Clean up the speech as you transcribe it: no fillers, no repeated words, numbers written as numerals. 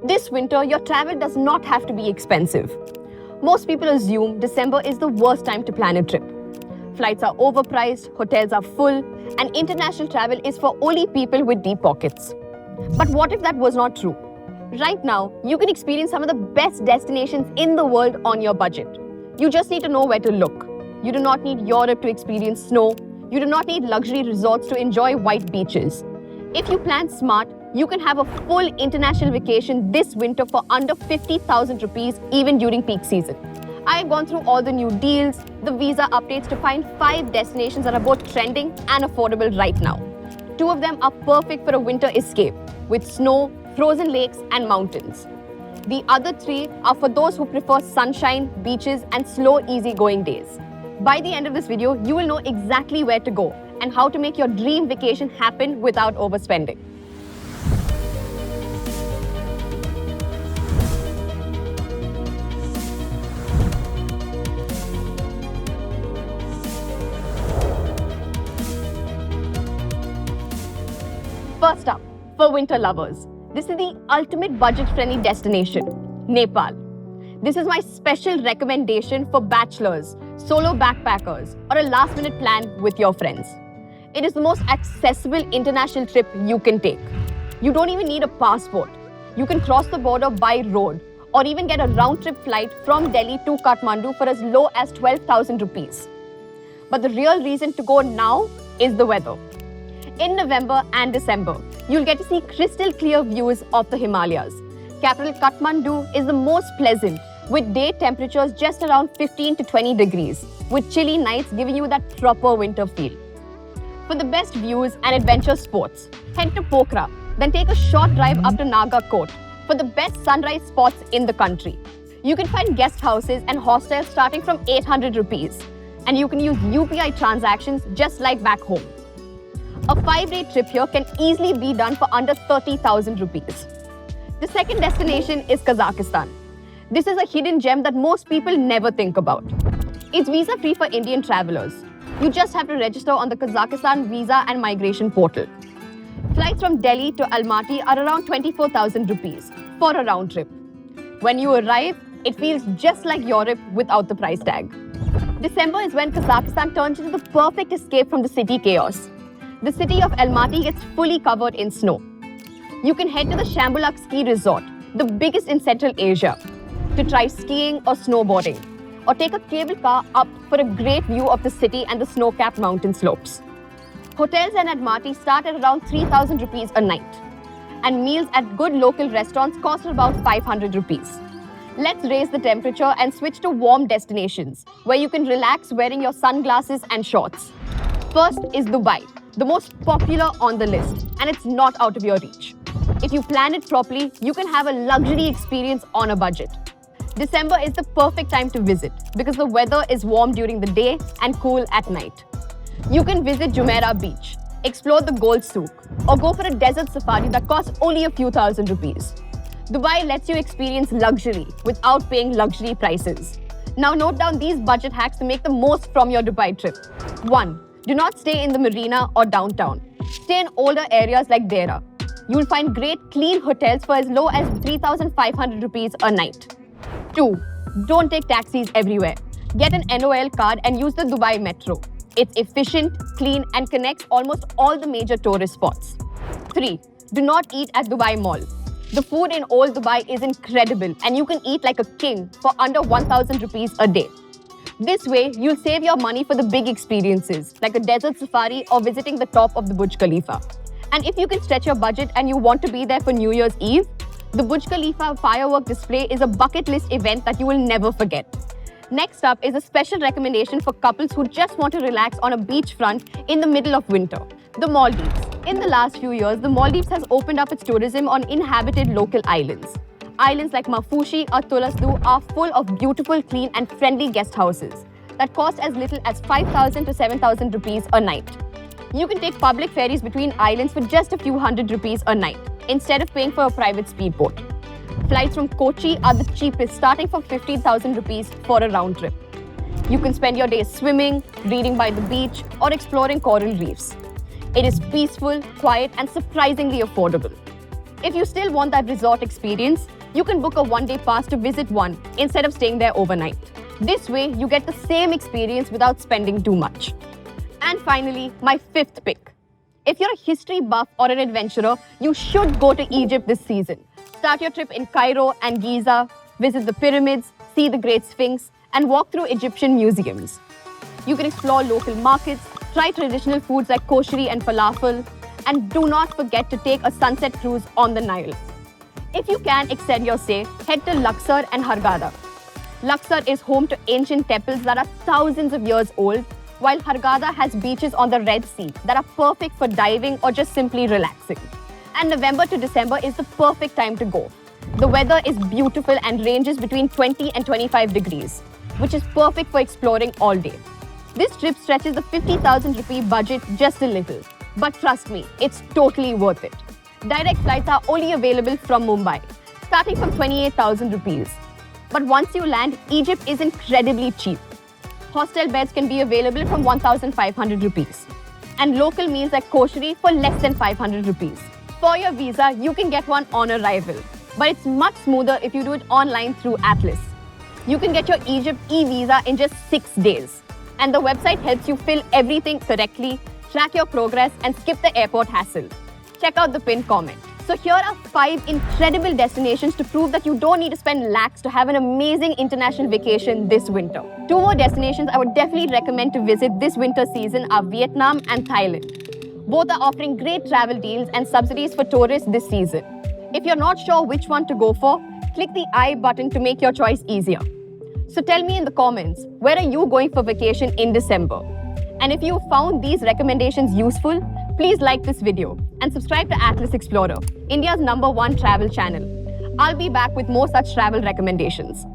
This winter, your travel does not have to be expensive. Most people assume December is the worst time to plan a trip. Flights are overpriced, hotels are full, and international travel is for only people with deep pockets. But what if that was not true? Right now, you can experience some of the best destinations in the world on your budget. You just need to know where to look. You do not need Europe to experience snow. You do not need luxury resorts to enjoy white beaches. If you plan smart, you can have a full international vacation this winter for under 50,000 rupees even during peak season. I have gone through all the new deals, the visa updates to find 5 destinations that are both trending and affordable right now. 2 of them are perfect for a winter escape with snow, frozen lakes and mountains. The other 3 are for those who prefer sunshine, beaches and slow, easy-going days. By the end of this video, you will know exactly where to go and how to make your dream vacation happen without overspending. First up, for winter lovers, this is the ultimate budget-friendly destination, Nepal. This is my special recommendation for bachelors, solo backpackers, or a last-minute plan with your friends. It is the most accessible international trip you can take. You don't even need a passport. You can cross the border by road or even get a round-trip flight from Delhi to Kathmandu for as low as 12,000 rupees. But the real reason to go now is the weather. In November and December, you'll get to see crystal clear views of the Himalayas. Capital Kathmandu is the most pleasant, with day temperatures just around 15 to 20 degrees, with chilly nights giving you that proper winter feel. For the best views and adventure sports, head to Pokhara, then take a short drive up to Naga Kot for the best sunrise spots in the country. You can find guest houses and hostels starting from 800 rupees, and you can use UPI transactions just like back home. A 5-day trip here can easily be done for under 30,000 rupees. The second destination is Kazakhstan. This is a hidden gem that most people never think about. It's visa-free for Indian travelers. You just have to register on the Kazakhstan Visa and Migration portal. Flights from Delhi to Almaty are around 24,000 rupees for a round trip. When you arrive, it feels just like Europe without the price tag. December is when Kazakhstan turns into the perfect escape from the city chaos. The city of Almaty gets fully covered in snow. You can head to the Shambulak Ski Resort, the biggest in Central Asia, to try skiing or snowboarding, or take a cable car up for a great view of the city and the snow-capped mountain slopes. Hotels in Almaty start at around 3,000 rupees a night, and meals at good local restaurants cost about 500 rupees. Let's raise the temperature and switch to warm destinations, where you can relax wearing your sunglasses and shorts. First is Dubai, the most popular on the list, and it's not out of your reach. If you plan it properly, you can have a luxury experience on a budget. December is the perfect time to visit because the weather is warm during the day and cool at night. You can visit Jumeirah Beach, explore the Gold Souk, or go for a desert safari that costs only a few thousand rupees. Dubai lets you experience luxury without paying luxury prices. Now note down these budget hacks to make the most from your Dubai trip. 1. Do not stay in the marina or downtown. Stay in older areas like Dera. You'll find great clean hotels for as low as 3,500 rupees a night. 2. Don't take taxis everywhere. Get an NOL card and use the Dubai Metro. It's efficient, clean and connects almost all the major tourist spots. 3. Do not eat at Dubai Mall. The food in Old Dubai is incredible and you can eat like a king for under 1,000 rupees a day. This way, you'll save your money for the big experiences, like a desert safari or visiting the top of the Burj Khalifa. And if you can stretch your budget and you want to be there for New Year's Eve, the Burj Khalifa firework display is a bucket list event that you will never forget. Next up is a special recommendation for couples who just want to relax on a beachfront in the middle of winter, the Maldives. In the last few years, the Maldives has opened up its tourism on inhabited local islands. Islands like Mafushi or Tulasdu are full of beautiful, clean and friendly guest houses that cost as little as 5,000 to 7,000 rupees a night. You can take public ferries between islands for just a few hundred rupees a night instead of paying for a private speedboat. Flights from Kochi are the cheapest, starting from 15,000 rupees for a round trip. You can spend your days swimming, reading by the beach or exploring coral reefs. It is peaceful, quiet and surprisingly affordable. If you still want that resort experience, you can book a one-day pass to visit one instead of staying there overnight. This way, you get the same experience without spending too much. And finally, my fifth pick. If you're a history buff or an adventurer, you should go to Egypt this season. Start your trip in Cairo and Giza, visit the pyramids, see the Great Sphinx, and walk through Egyptian museums. You can explore local markets, try traditional foods like kosheri and falafel, and do not forget to take a sunset cruise on the Nile. If you can extend your stay, head to Luxor and Hurghada. Luxor is home to ancient temples that are thousands of years old, while Hurghada has beaches on the Red Sea that are perfect for diving or just simply relaxing. And November to December is the perfect time to go. The weather is beautiful and ranges between 20 and 25 degrees, which is perfect for exploring all day. This trip stretches the 50,000 rupee budget just a little, but trust me, it's totally worth it. Direct flights are only available from Mumbai, starting from 28,000 rupees. But once you land, Egypt is incredibly cheap. Hostel beds can be available from 1,500 rupees, and local meals like kosheri for less than 500 rupees. For your visa, you can get one on arrival, but it's much smoother if you do it online through Atlas. You can get your Egypt e-visa in just 6 days, and the website helps you fill everything correctly, track your progress, and skip the airport hassle. Check out the pinned comment. So here are 5 incredible destinations to prove that you don't need to spend lakhs to have an amazing international vacation this winter. 2 more destinations I would definitely recommend to visit this winter season are Vietnam and Thailand. Both are offering great travel deals and subsidies for tourists this season. If you're not sure which one to go for, click the I button to make your choice easier. So tell me in the comments, where are you going for vacation in December? And if you found these recommendations useful, please like this video and subscribe to Atlas Explorer, India's #1 travel channel. I'll be back with more such travel recommendations.